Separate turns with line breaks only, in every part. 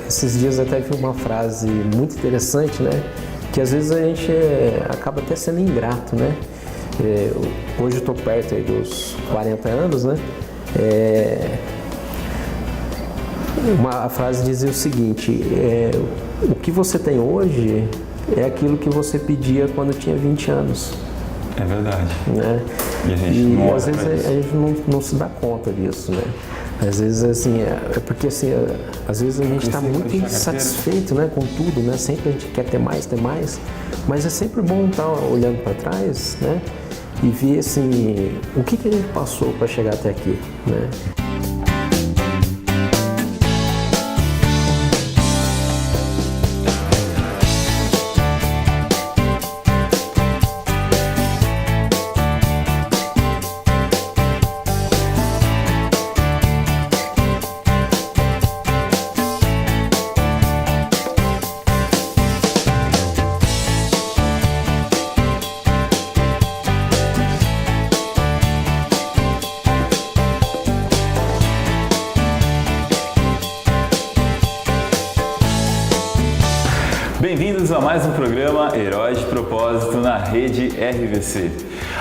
Esses dias até vi uma frase muito interessante, né? Que às vezes a gente acaba até sendo ingrato, né? Hoje eu estou perto aí dos 40 anos, né? A frase dizia o seguinte: o que você tem hoje é aquilo que você pedia quando tinha 20 anos.
É verdade.
Né?
E a gente não
às vezes a gente não se dá conta disso, né? Às vezes assim, porque assim, às vezes a gente está muito insatisfeito, né, com tudo, né? Sempre a gente quer ter mais, mas é sempre bom estar olhando para trás, né? E ver assim, o que a gente passou para chegar até aqui, né?
Bem-vindos a mais um programa Heróis de Propósito na Rede RVC.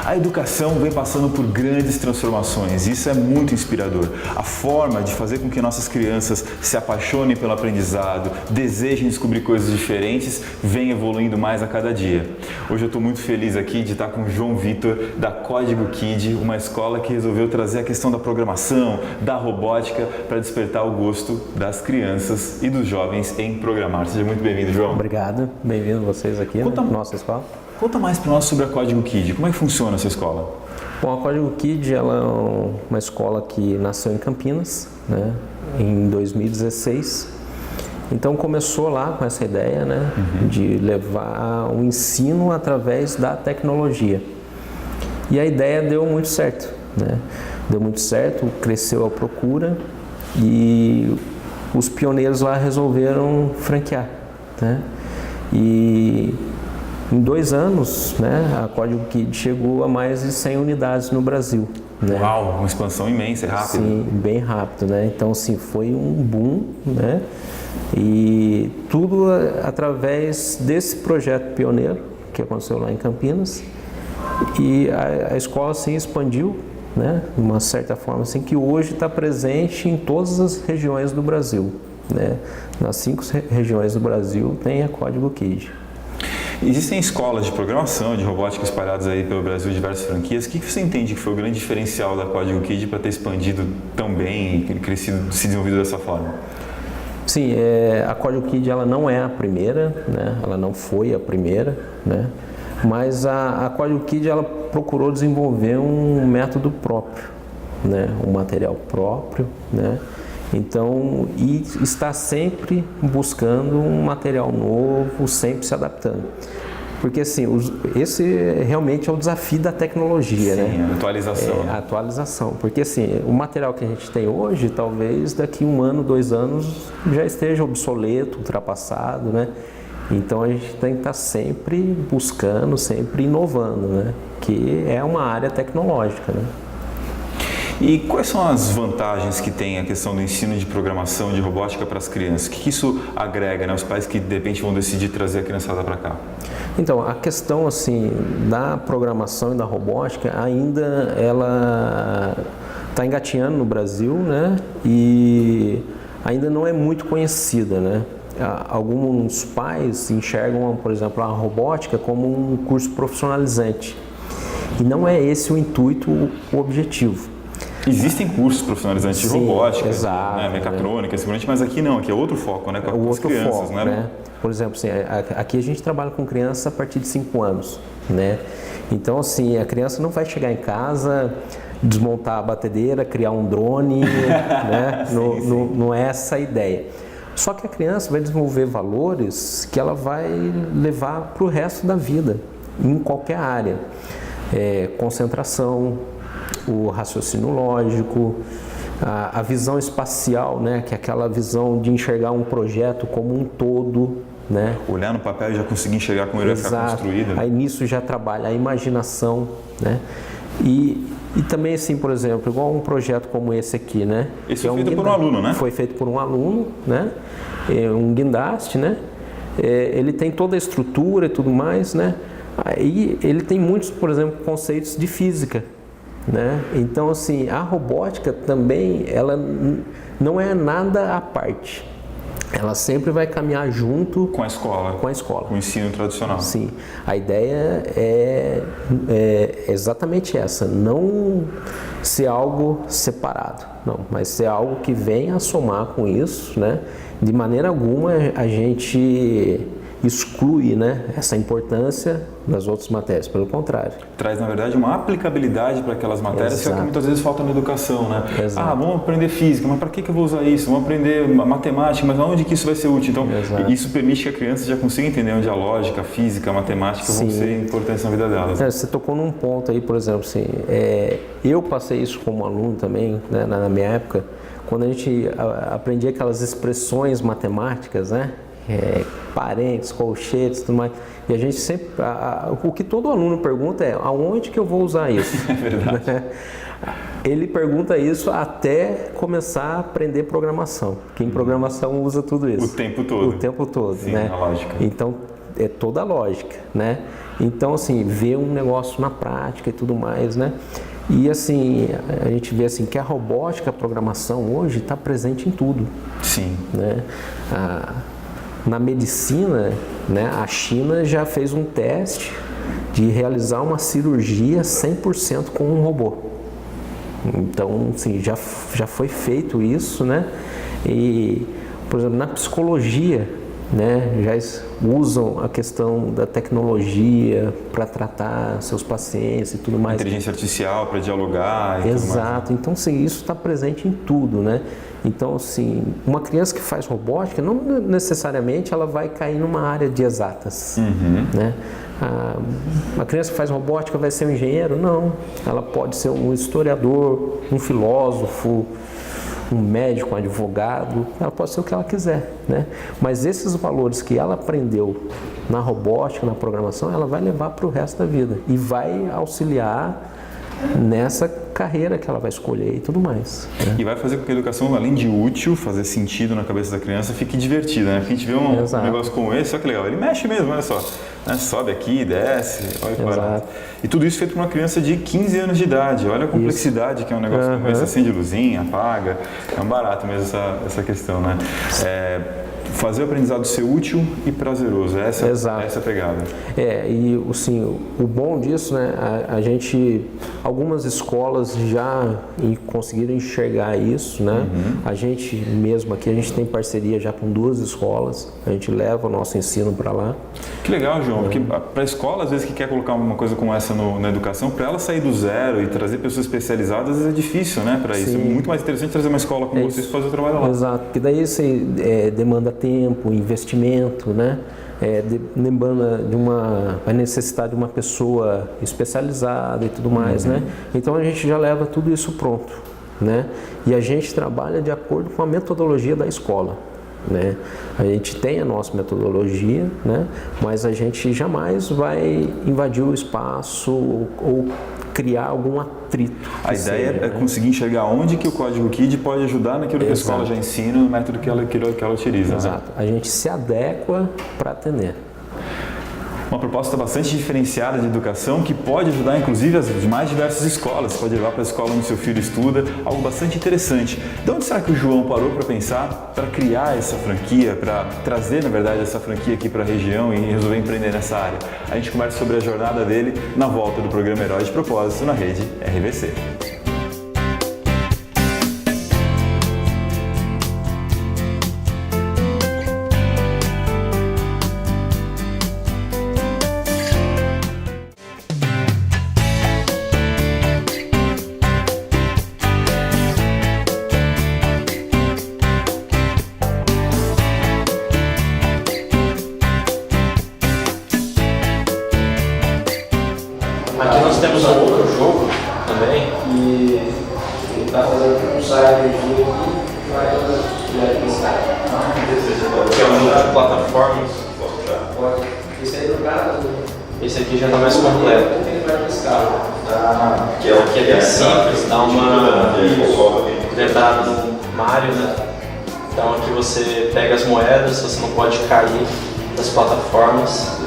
A educação vem passando por grandes transformações e isso é muito inspirador. A forma de fazer com que nossas crianças se apaixonem pelo aprendizado, desejem descobrir coisas diferentes, vem evoluindo mais a cada dia. Hoje eu estou muito feliz aqui de estar com o João Vitor, da Código Kid, uma escola que resolveu trazer a questão da programação, da robótica, para despertar o gosto das crianças e dos jovens em programar. Seja muito bem-vindo, João.
Obrigado, bem-vindo vocês aqui na nossa escola.
Conta mais para nós sobre a Código Kid, como é que funciona essa escola?
Bom, a Código Kid ela é uma escola que nasceu em Campinas, né, em 2016. Então começou lá com essa ideia, né, de levar o ensino através da tecnologia. E a ideia deu muito certo, né? Deu muito certo, cresceu a procura e os pioneiros lá resolveram franquear, né? E em 2 anos, né, a Código Kid chegou a mais de 100 unidades no Brasil. Né?
Uau, uma expansão imensa, rápida.
Sim, bem rápido, né? Então, assim, foi um boom, né? E tudo através desse projeto pioneiro que aconteceu lá em Campinas. E a escola, assim, expandiu, né? De uma certa forma, assim, que hoje está presente em todas as regiões do Brasil, né? Nas 5 regiões do Brasil tem a Código Kid.
Existem escolas de programação, de robótica espalhadas aí pelo Brasil, diversas franquias. O que você entende que foi o grande diferencial da Código Kid para ter expandido tão bem e crescido, se desenvolvido dessa forma?
Sim, a Código Kid ela não é a primeira, né? Ela não foi a primeira, né? Mas a Código Kid ela procurou desenvolver um método próprio, né? Um material próprio, né? Então, e está sempre buscando um material novo, sempre se adaptando. Porque assim, esse realmente é o desafio da tecnologia, né?
Sim, a atualização.
A atualização. Porque assim, o material que a gente tem hoje, talvez daqui 1 ano, 2 anos, já esteja obsoleto, ultrapassado, né? Então a gente tem que estar sempre buscando, sempre inovando, né? Que é uma área tecnológica, né?
E quais são as vantagens que tem a questão do ensino de programação, de robótica para as crianças? O que isso agrega, né? Os pais que de repente vão decidir trazer a criançada para cá?
Então, a questão assim da programação e da robótica ainda ela está engatinhando no Brasil, né? E ainda não é muito conhecida, né? Alguns pais enxergam, por exemplo, a robótica como um curso profissionalizante. E não é esse o intuito, o objetivo.
Existem cursos profissionalizantes de robótica,
exato,
né, mecatrônica, seguramente, mas aqui não, aqui é outro foco, né, com as crianças,
foco,
né?
Por exemplo, assim, aqui a gente trabalha com criança a partir de 5 anos, né? Então, assim, a criança não vai chegar em casa, desmontar a batedeira, criar um drone, né? Não é essa a ideia. Só que a criança vai desenvolver valores que ela vai levar para o resto da vida, em qualquer área. Concentração, o raciocínio lógico, a visão espacial, né, que é aquela visão de enxergar um projeto como um todo, né?
Olhar no papel e já conseguir enxergar como ele vai ficar construído.
Aí nisso já trabalha a imaginação, né? E E também, assim, por exemplo, igual um projeto como esse aqui, né?
Esse foi feito por um aluno, né?
Foi feito por um aluno, né? Um guindaste, né? Ele tem toda a estrutura e tudo mais, né? Aí ele tem muitos, por exemplo, conceitos de física, né? Então, assim, a robótica também, ela não é nada à parte. Ela sempre vai caminhar junto
com a escola.
Com a escola.
Com o ensino tradicional.
Sim. A ideia é exatamente essa, não ser algo separado, não, mas ser algo que venha a somar com isso, né? De maneira alguma a gente exclui, né, essa importância das outras matérias, pelo contrário.
Traz, na verdade, uma aplicabilidade para aquelas matérias que é o que muitas vezes falta na educação, né?
Exato.
Ah, vamos aprender física, mas para que eu vou usar isso? Vamos aprender matemática, mas aonde que isso vai ser útil? Então, isso permite que a criança já consiga entender onde a lógica, a física, a matemática vão ser importantes na vida delas.
Você tocou num ponto aí, por exemplo, assim, eu passei isso como aluno também, né, na minha época, quando a gente aprendia aquelas expressões matemáticas, né? Parentes, colchetes, tudo mais. E a gente sempre, o que todo aluno pergunta é aonde que eu vou usar isso?
É verdade.
Ele pergunta isso até começar a aprender programação, porque em programação usa tudo isso.
O tempo todo.
O tempo todo,
sim,
né?
A lógica.
Então, é toda a lógica, né? Então, assim, ver um negócio na prática e tudo mais, né? E assim, a gente vê assim que a robótica, a programação hoje está presente em tudo.
Sim.
Né? Na medicina, né, a China já fez um teste de realizar uma cirurgia 100% com um robô. Então, assim, já foi feito isso, né? E, por exemplo, na psicologia, né, já usam a questão da tecnologia para tratar seus pacientes e tudo mais.
Inteligência artificial para dialogar e tudo mais.
Exato. Então, assim, isso está presente em tudo, né? Então, assim, uma criança que faz robótica, não necessariamente ela vai cair numa área de exatas, né? A criança que faz robótica vai ser um engenheiro? Não. Ela pode ser um historiador, um filósofo, um médico, um advogado, ela pode ser o que ela quiser, né? Mas esses valores que ela aprendeu na robótica, na programação, ela vai levar para o resto da vida e vai auxiliar nessa carreira que ela vai escolher e tudo mais, né?
E vai fazer com que a educação, além de útil, fazer sentido na cabeça da criança, fique divertida, né? Porque a gente vê um negócio como esse, olha que legal, ele mexe mesmo, olha só, né? Sobe aqui, desce, olha que barato. E tudo isso feito por uma criança de 15 anos de idade, olha a complexidade que é um negócio como esse, acende luzinha, apaga, é um barato mesmo essa questão, né? Fazer o aprendizado ser útil e prazeroso, essa é a pegada.
E assim, o bom disso, né, algumas escolas já conseguiram enxergar isso, né? A gente mesmo aqui, a gente tem parceria já com 2 escolas, a gente leva o nosso ensino para lá.
Que legal, João, porque para a escola, às vezes, que quer colocar uma coisa como essa na educação, para ela sair do zero e trazer pessoas especializadas, às vezes é difícil, né, para isso. É muito mais interessante trazer uma escola como vocês para fazer o trabalho lá.
Exato, porque daí você demanda tempo, investimento, né? Demanda vai necessitar de uma pessoa especializada e tudo mais, né? Então a gente já leva tudo isso pronto, né? E a gente trabalha de acordo com a metodologia da escola, né? A gente tem a nossa metodologia, né? Mas a gente jamais vai invadir o espaço ou criar algum atrito.
A ideia é conseguir enxergar onde que o código KID pode ajudar naquilo que a escola já ensina, no método que ela utiliza.
Exato. A gente se adequa para atender.
Uma proposta bastante diferenciada de educação que pode ajudar inclusive as mais diversas escolas, pode levar para a escola onde seu filho estuda, algo bastante interessante. De onde será que o João parou para pensar, para criar essa franquia, para trazer na verdade essa franquia aqui para a região e resolver empreender nessa área? A gente conversa sobre a jornada dele na volta do programa Herói de Propósito na rede RVC.
Aqui nós temos um outro jogo também que está fazendo um site aqui e vai que é um jogo de plataformas. Esse aí no caso, esse aqui já está mais completo. Aqui é bem simples, dá uma dedada no Mario, né? Então aqui você pega as moedas, você não pode cair das plataformas.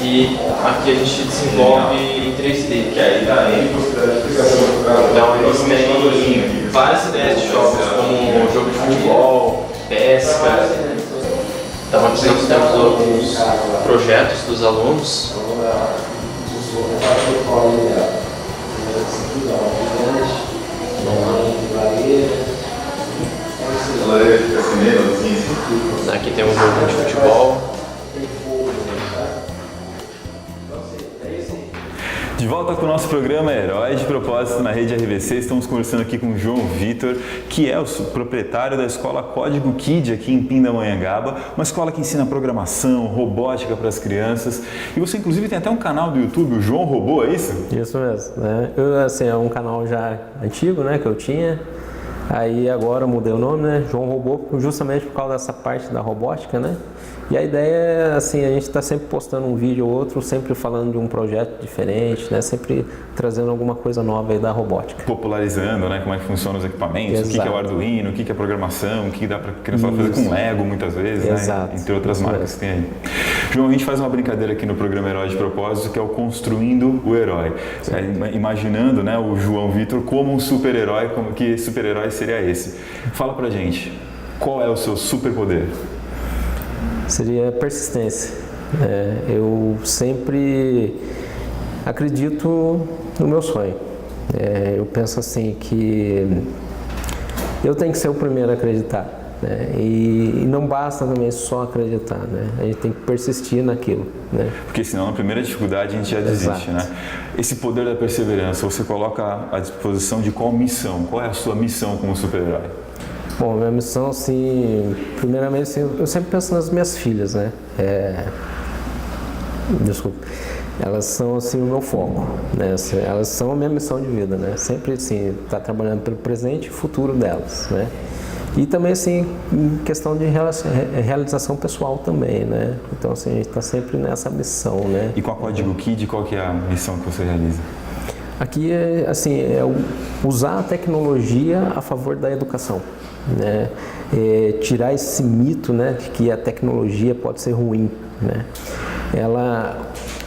E aqui a gente desenvolve em 3D, que aí então eles têm várias ideias de jogos, como jogo de futebol, pesca. Então aqui nós temos alguns projetos dos alunos. Aqui tem um jogo de futebol.
De volta com o nosso programa Herói de Propósito na Rede RVC. Estamos conversando aqui com o João Vitor, que é o proprietário da escola Código Kid aqui em Pindamonhangaba, uma escola que ensina programação, robótica para as crianças. E você inclusive tem até um canal do YouTube, o João Robô, é isso?
Isso mesmo, né? É um canal já antigo, né, que eu tinha. Aí agora eu mudei o nome, né? João Robô, justamente por causa dessa parte da robótica, né? E a ideia é, assim, a gente está sempre postando um vídeo ou outro, sempre falando de um projeto diferente, né? Sempre trazendo alguma coisa nova aí da robótica.
Popularizando, né? Como é que funcionam os equipamentos,
Exato.
O que é o Arduino, o que é programação, o que dá para a criança fazer com Lego muitas vezes,
Exato.
Né? Entre outras marcas que tem aí. João, a gente faz uma brincadeira aqui no programa Herói de Propósito, que é o Construindo o Herói. Imaginando, né, o João Vitor como um super-herói, como que super-herói seria esse. Fala pra gente, qual é o seu superpoder?
Seria persistência. Eu sempre acredito no meu sonho. Eu penso assim que eu tenho que ser o primeiro a acreditar, né? E não basta também só acreditar, né? A gente tem que persistir naquilo, né?
Porque senão na primeira dificuldade a gente já desiste, né? Esse poder da perseverança você coloca à disposição de qual missão? Qual é a sua missão como super-herói?
Bom, minha missão, assim, primeiramente, assim, eu sempre penso nas minhas filhas, né? Desculpa. Elas são, assim, o meu foco, né? Assim, elas são a minha missão de vida, né? Sempre, assim, estar trabalhando pelo presente e futuro delas, né? E também, assim, em questão de realização pessoal também, né? Então, assim, a gente está sempre nessa missão, né?
E com a Código Kid, qual que é a missão que você realiza?
Aqui, assim, usar a tecnologia a favor da educação, né? Tirar esse mito, né, de que a tecnologia pode ser ruim, né?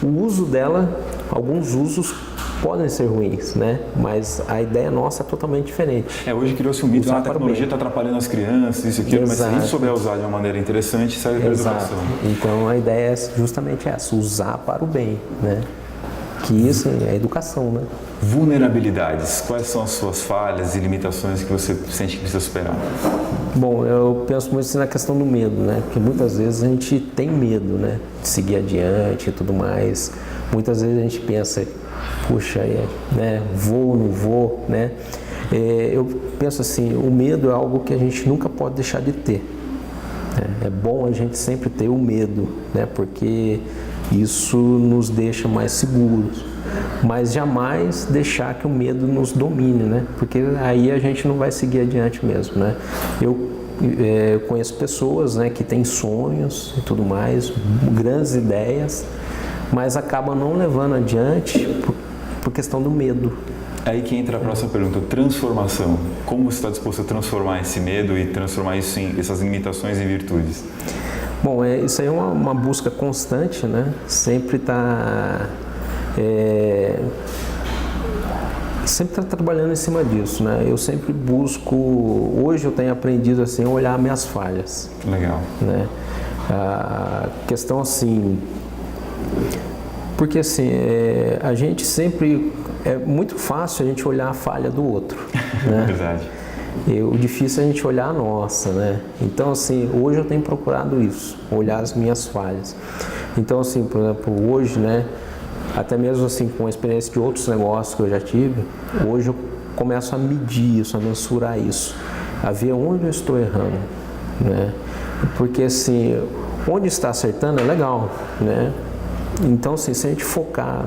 O uso dela, alguns usos podem ser ruins, né? Mas a ideia nossa é totalmente diferente.
Hoje criou-se um mito, a tecnologia está atrapalhando as crianças, isso e aquilo, mas se a gente souber usar de uma maneira interessante, serve para a educação.
Então a ideia é justamente essa, usar para o bem, né? Que isso é educação, né?
Vulnerabilidades, quais são as suas falhas e limitações que você sente que precisa superar?
Bom, eu penso muito na questão do medo, né? Porque muitas vezes a gente tem medo, né? De seguir adiante e tudo mais. Muitas vezes a gente pensa, puxa, né? Vou, não vou, né? Eu penso assim, o medo é algo que a gente nunca pode deixar de ter. É bom a gente sempre ter o medo, né? Porque isso nos deixa mais seguros, mas jamais deixar que o medo nos domine, né? Porque aí a gente não vai seguir adiante mesmo, né? Eu conheço pessoas, né, que têm sonhos e tudo mais, grandes ideias, mas acabam não levando adiante por questão do medo.
Aí que entra a próxima pergunta, transformação. Como você está disposto a transformar esse medo e transformar isso essas limitações em virtudes?
Bom, isso aí é uma busca constante, né? Sempre está trabalhando em cima disso, né? Eu sempre busco, hoje eu tenho aprendido assim, a olhar minhas falhas.
Legal.
Né? A questão assim, porque assim, a gente sempre, é muito fácil a gente olhar a falha do outro, né?
Verdade.
O difícil é a gente olhar a nossa, né? Então, assim, hoje eu tenho procurado isso, olhar as minhas falhas. Então, assim, por exemplo, hoje, né, até mesmo assim, com a experiência de outros negócios que eu já tive, hoje eu começo a medir isso, a mensurar isso, a ver onde eu estou errando, né? Porque, assim, onde está acertando é legal, né? Então, assim, se a gente focar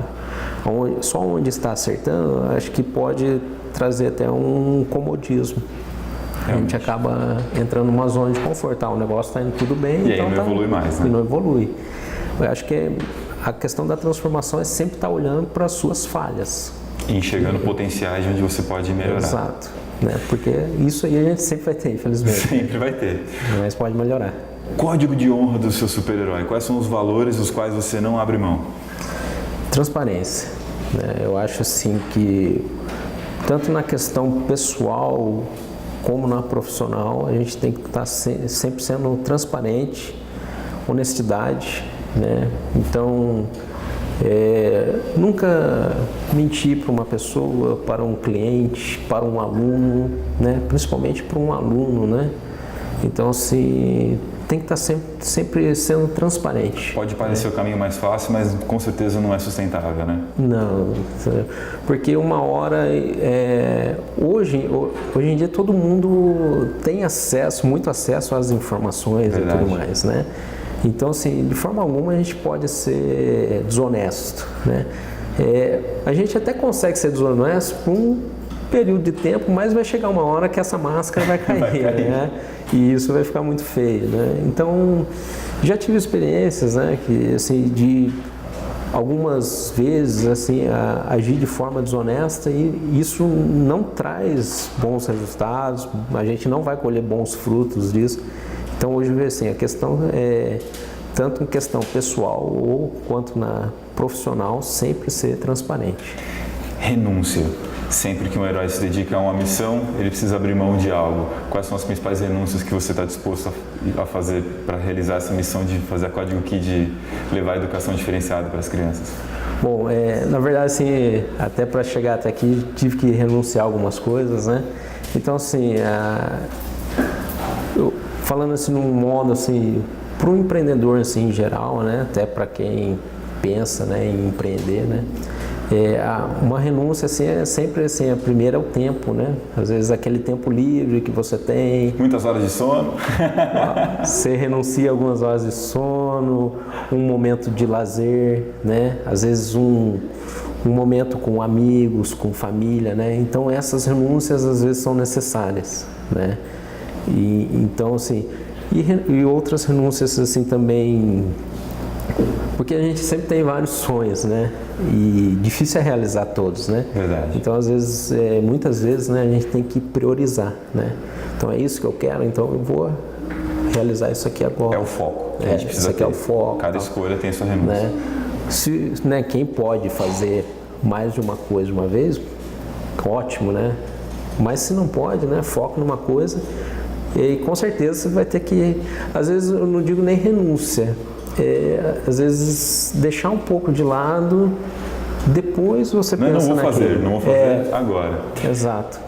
só onde está acertando, acho que pode trazer até um comodismo. A gente acaba entrando numa zona de conforto. O negócio está indo tudo bem,
e
então
aí não evolui mais, né?
E não evolui. Eu acho que a questão da transformação é sempre estar olhando para as suas falhas.
E enxergando potenciais de onde você pode melhorar.
Exato. Né? Porque isso aí a gente sempre vai ter, infelizmente.
Sempre vai ter.
Mas pode melhorar.
Código de honra do seu super-herói. Quais são os valores dos quais você não abre mão?
Transparência. Né? Eu acho assim que tanto na questão pessoal como na profissional, a gente tem que estar sempre sendo transparente, honestidade, né? Então, nunca mentir para uma pessoa, para um cliente, para um aluno, né? Principalmente para um aluno, né? Então, assim, tem que estar sempre sendo transparente.
Pode parecer o caminho mais fácil, mas com certeza não é sustentável, né?
Não, porque uma hora, hoje em dia todo mundo tem acesso, muito acesso às informações. Verdade. E tudo mais, né? Então, assim, de forma alguma a gente pode ser desonesto, né? A gente até consegue ser desonesto por um período de tempo, mas vai chegar uma hora que essa máscara vai cair, né? E isso vai ficar muito feio, né? Então, já tive experiências, né, que assim, de algumas vezes assim agir de forma desonesta, e isso não traz bons resultados, a gente não vai colher bons frutos disso. Então, hoje assim, a questão tanto em questão pessoal ou quanto na profissional, sempre ser transparente.
Renúncia. Sempre que um herói se dedica a uma missão, ele precisa abrir mão de algo. Quais são as principais renúncias que você está disposto a fazer para realizar essa missão de fazer a Código Key, de levar a educação diferenciada para as crianças?
Bom, na verdade, assim, até para chegar até aqui, tive que renunciar a algumas coisas, né? Então, assim, falando assim num modo assim, para o empreendedor assim, em geral, né? Até para quem pensa, né, em empreender, né? Uma renúncia assim, é sempre assim, a primeira é o tempo, né? Às vezes aquele tempo livre que você tem.
Muitas horas de sono.
Você renuncia a algumas horas de sono, um momento de lazer, né? Às vezes um momento com amigos, com família, né? Então essas renúncias às vezes são necessárias, né? E então assim, e outras renúncias assim também, porque a gente sempre tem vários sonhos, né? E difícil é realizar todos, né?
Verdade.
Então, às vezes, muitas vezes, né, a gente tem que priorizar, né? Então, é isso que eu quero, então eu vou realizar isso aqui agora.
É o foco que a gente precisa
isso aqui
ter.
É o foco.
Cada escolha tem a sua renúncia.
Né? Quem pode fazer mais de uma coisa de uma vez, ótimo, né? Mas se não pode, né? Foco numa coisa e com certeza você vai ter que, às vezes eu não digo nem renúncia, às vezes deixar um pouco de lado, depois você pensa
naquilo. Não vou fazer agora.
Exato.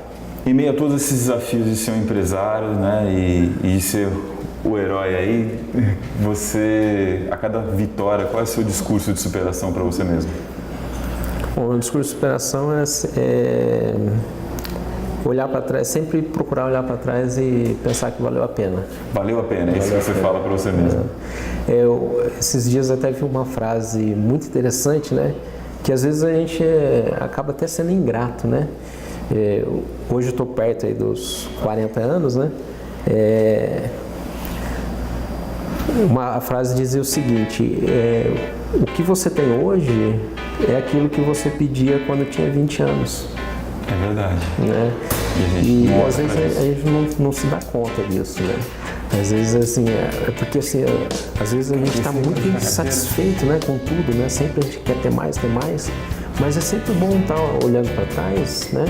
Em meio a todos esses desafios de ser um empresário, né, e ser o herói aí, você, a cada vitória, qual é o seu discurso de superação para você mesmo?
Bom, o discurso de superação é olhar para trás, sempre procurar olhar para trás e pensar que valeu a pena.
Valeu a pena, é isso que você fala para você mesmo.
Esses dias até vi uma frase muito interessante, né? Que às vezes a gente acaba até sendo ingrato, né? Hoje eu estou perto aí dos 40 anos, né? A frase dizia o seguinte: o que você tem hoje é aquilo que você pedia quando tinha 20 anos.
É verdade.
Né? E às vezes a gente não se dá conta disso, né? Às vezes assim, porque assim, às vezes a gente está muito insatisfeito, né, com tudo, né? Sempre a gente quer ter mais, mas é sempre bom estar olhando para trás, né?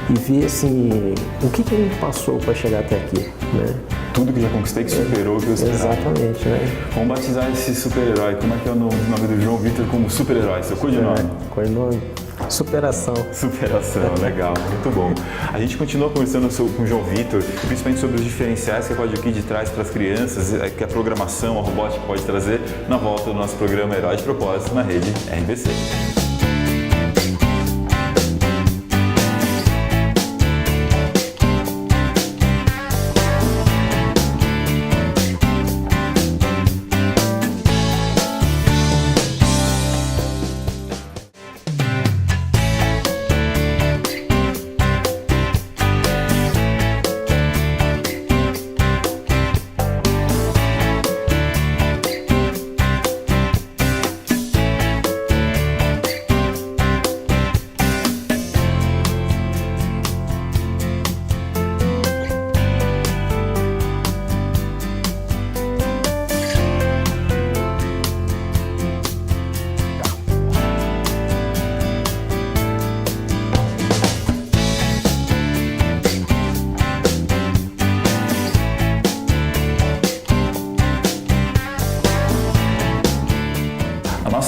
E ver assim, o que a gente passou para chegar até aqui, né?
Tudo que já conquistei, que superou o que eu esperava.
Exatamente, né?
Vamos batizar esse super-herói. Como é que é o nome do João Vitor como super-herói? Seu codinome?
Codinome. Superação.
Superação, legal, muito bom. A gente continua conversando com o João Vitor, principalmente sobre os diferenciais que a Código Key traz para as crianças, que a programação, a robótica pode trazer, na volta do nosso programa Herói de Propósito na rede RBC.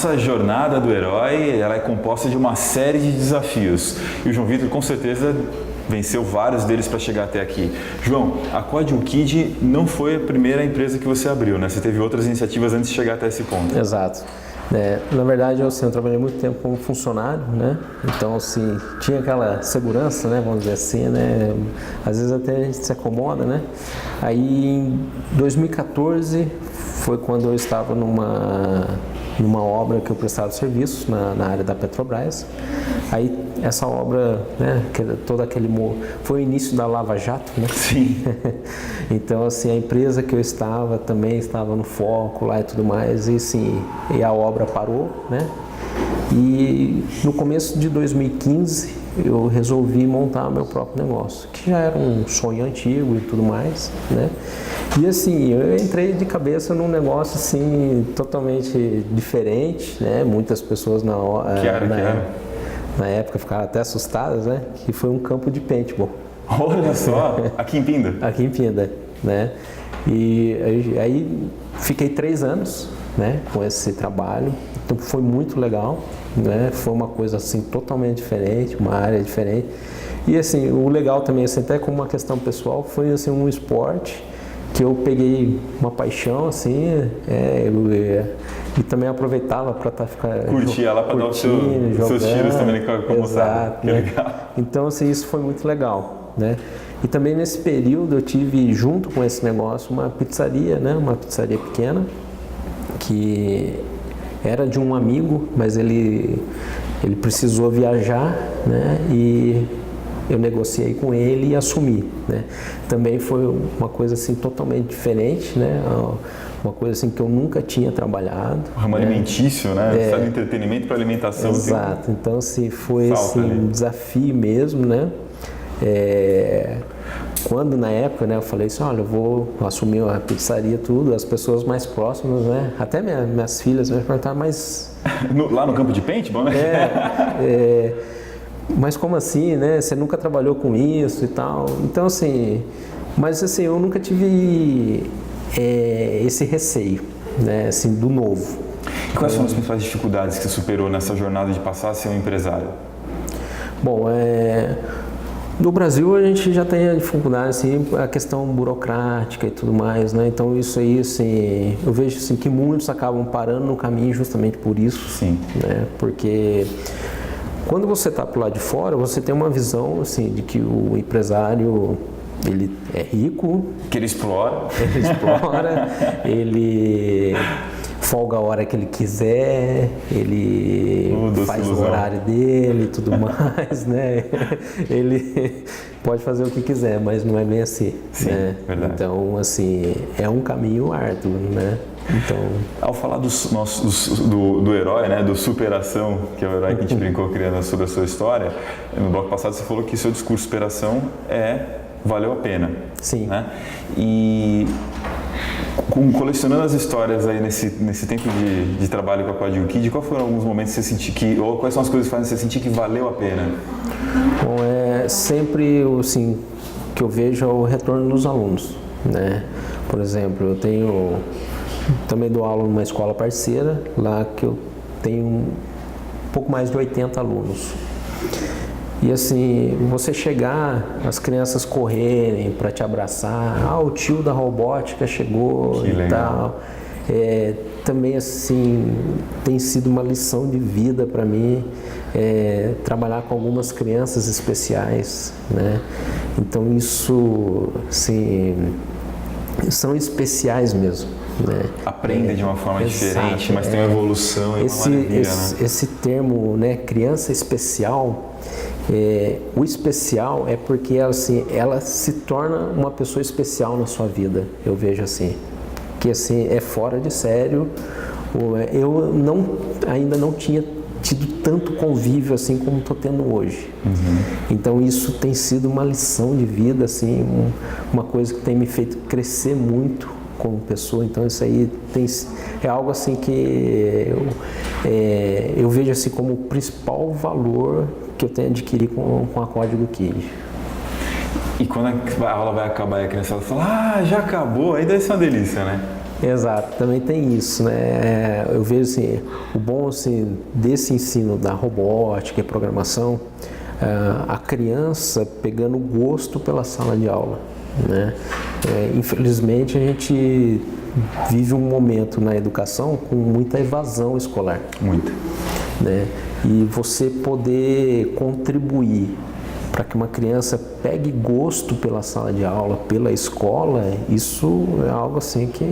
nossa jornada do herói, ela é composta de uma série de desafios. E o João Vitor, com certeza, venceu vários deles para chegar até aqui. João, a Código Kid não foi a primeira empresa que você abriu, né? Você teve outras iniciativas antes de chegar até esse ponto.
Exato. Na verdade, eu trabalhei muito tempo como funcionário, né? Então, assim, tinha aquela segurança, né? Vamos dizer assim, né? Às vezes até a gente se acomoda, né? Aí, em 2014, foi quando eu estava numa obra que eu prestava serviços na área da Petrobras. Aí, essa obra, né? Todo aquele... Foi o início da Lava Jato, né?
Sim.
Então, assim, a empresa que eu estava também estava no foco lá e tudo mais, e assim, e a obra parou, né? E no começo de 2015 eu resolvi montar meu próprio negócio, que já era um sonho antigo e tudo mais, né? E assim, eu entrei de cabeça num negócio assim totalmente diferente, né? Muitas pessoas na época ficaram até assustadas, né? Que foi um campo de paintball.
Olha só, aqui em Pinda.
Aqui em Pinda, né? E aí fiquei 3 anos, né, com esse trabalho. Então foi muito legal, né? Foi uma coisa assim totalmente diferente, uma área diferente. E assim, o legal também, assim, até como uma questão pessoal, foi assim um esporte que eu peguei uma paixão assim, e também aproveitava para ficar
curtia lá para dar os seus tiros também como
exato, né?
Legal.
Então assim, isso foi muito legal, né? E também nesse período eu tive junto com esse negócio uma pizzaria, né? Uma pizzaria pequena que era de um amigo, mas ele precisou viajar, né? E eu negociei com ele e assumi, né? Também foi uma coisa assim totalmente diferente, né? Uma coisa assim que eu nunca tinha trabalhado.
O ramo alimentício, né? Você sabe, entretenimento para alimentação.
Exato. Então assim, foi assim, um desafio mesmo, né? Quando na época, né, eu falei assim, olha, eu vou assumir a pizzaria, tudo, as pessoas mais próximas, né? Até minhas filhas me perguntaram, mas...
Lá no campo de paintball, né?
Mas como assim, né? Você nunca trabalhou com isso e tal. Então, assim, mas assim, eu nunca tive esse receio, né? Assim, do novo.
E quais são as principais dificuldades que você superou nessa jornada de passar a ser um empresário?
Bom, no Brasil a gente já tem a dificuldade, assim, a questão burocrática e tudo mais, né? Então isso aí, assim, eu vejo assim, que muitos acabam parando no caminho justamente por isso.
Sim.
Né? Porque quando você está pro lado de fora, você tem uma visão assim, de que o empresário ele é rico,
que ele explora,
ele folga a hora que ele quiser, ele faz o horário dele e tudo mais, né? Ele pode fazer o que quiser, mas não é bem assim.
Sim,
né?
Verdade.
Então, assim, é um caminho árduo, né? Então...
Ao falar do herói, né, do superação, que é o herói que a gente brincou criando sobre a sua história, no bloco passado você falou que seu discurso de superação valeu a pena.
Sim.
Né? E colecionando as histórias aí nesse tempo de trabalho com a Código Kid, quais foram alguns momentos que você sentiu ou quais são as coisas que fazem você sentir que valeu a pena?
Bom, sempre assim, que eu vejo é o retorno dos alunos, né? Por exemplo, eu também dou aula numa escola parceira, lá que eu tenho um pouco mais de 80 alunos. E assim, você chegar, as crianças correrem para te abraçar, o tio da robótica chegou e tal. Também assim, tem sido uma lição de vida para mim, trabalhar com algumas crianças especiais, né? Então isso, assim, são especiais mesmo. Né?
Aprendem de uma forma diferente, mas tem uma evolução e uma maravilha, né?
Esse termo, né, criança especial, o especial é porque assim, ela se torna uma pessoa especial na sua vida, eu vejo assim. Que assim, é fora de sério. Eu ainda não tinha tido tanto convívio assim como estou tendo hoje. Uhum. Então isso tem sido uma lição de vida, assim, uma coisa que tem me feito crescer muito como pessoa. Então isso aí é algo assim que eu vejo assim como o principal valor que eu tenho adquirido com a Código Kid.
E quando a aula vai acabar e a criança fala, já acabou, aí deve ser uma delícia, né?
Exato, também tem isso, né? Eu vejo assim, o bom assim, desse ensino da robótica e programação, a criança pegando gosto pela sala de aula, né? Infelizmente a gente vive um momento na educação com muita evasão escolar.
Muita.
Né? E você poder contribuir para que uma criança pegue gosto pela sala de aula, pela escola, isso é algo assim que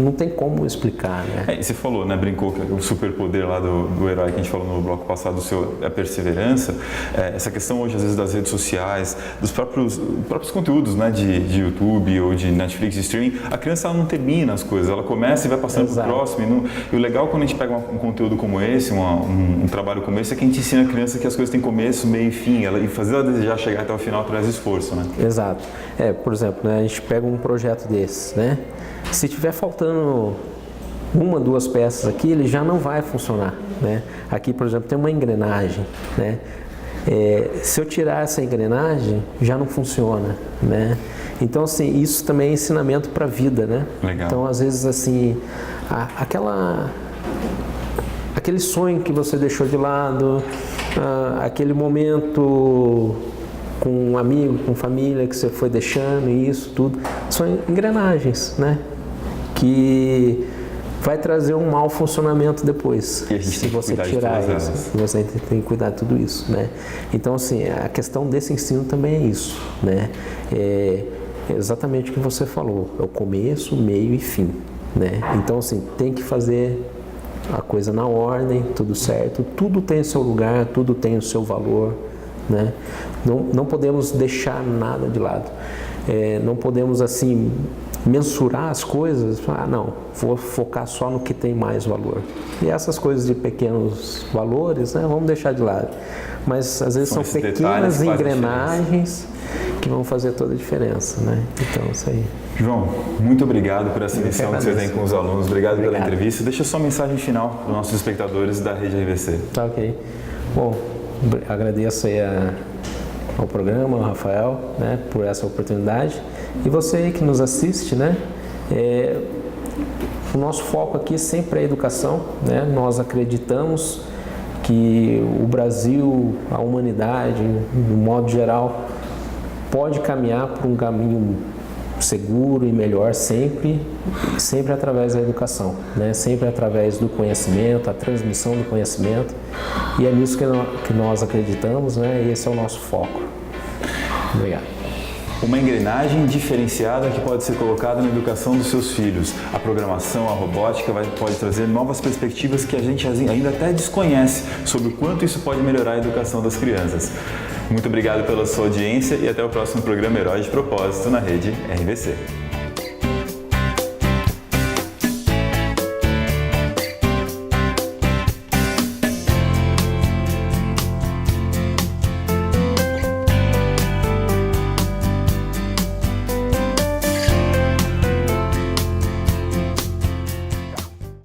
não tem como explicar, né?
E você falou, né, brincou que o superpoder lá do herói que a gente falou no bloco passado, a perseverança, essa questão hoje às vezes das redes sociais, dos próprios conteúdos, né, de YouTube ou de Netflix, de streaming, a criança ela não termina as coisas, ela começa e vai passando para o próximo. E o legal quando a gente pega um conteúdo como esse, um trabalho como esse, é que a gente ensina a criança que as coisas têm começo, meio e fim, e fazer ela desejar chegar até o final traz esforço, né?
Exato. Por exemplo, né, a gente pega um projeto desse, né? Se tiver faltando uma, duas peças aqui, ele já não vai funcionar, né? Aqui, por exemplo, tem uma engrenagem, né? Se eu tirar essa engrenagem, já não funciona, né? Então, assim, isso também é ensinamento para a vida, né?
Legal.
Então, às vezes, assim, aquele sonho que você deixou de lado, aquele momento com um amigo, com família que você foi deixando, e isso tudo, são engrenagens, né? Que vai trazer um mau funcionamento depois,
e a gente
se você tirar isso. Você tem que cuidar de tudo isso, né? Então, assim, a questão desse ensino também é isso, né? É exatamente o que você falou, é o começo, meio e fim, né? Então, assim, tem que fazer a coisa na ordem, tudo certo, tudo tem o seu lugar, tudo tem o seu valor, né? Não podemos deixar nada de lado, não podemos assim mensurar as coisas, não, vou focar só no que tem mais valor. E essas coisas de pequenos valores, né, vamos deixar de lado. Mas às vezes são pequenas engrenagens que vão fazer toda a diferença, né? Então, isso aí.
João, muito obrigado por essa lição que você tem com os alunos. Obrigado pela entrevista. Deixa só a mensagem final para os nossos espectadores da Rede RVC.
Tá, ok. Bom, agradeço aí ao programa, ao Rafael, né, por essa oportunidade. E você aí que nos assiste, né, o nosso foco aqui sempre é a educação, né? Nós acreditamos que o Brasil, a humanidade, no modo geral, pode caminhar por um caminho seguro e melhor sempre através da educação, né? Sempre através do conhecimento, a transmissão do conhecimento, e é nisso que nós acreditamos, né? E esse é o nosso foco. Obrigado.
Uma engrenagem diferenciada que pode ser colocada na educação dos seus filhos. A programação, a robótica pode trazer novas perspectivas que a gente ainda até desconhece sobre o quanto isso pode melhorar a educação das crianças. Muito obrigado pela sua audiência e até o próximo programa Herói de Propósito na Rede RVC.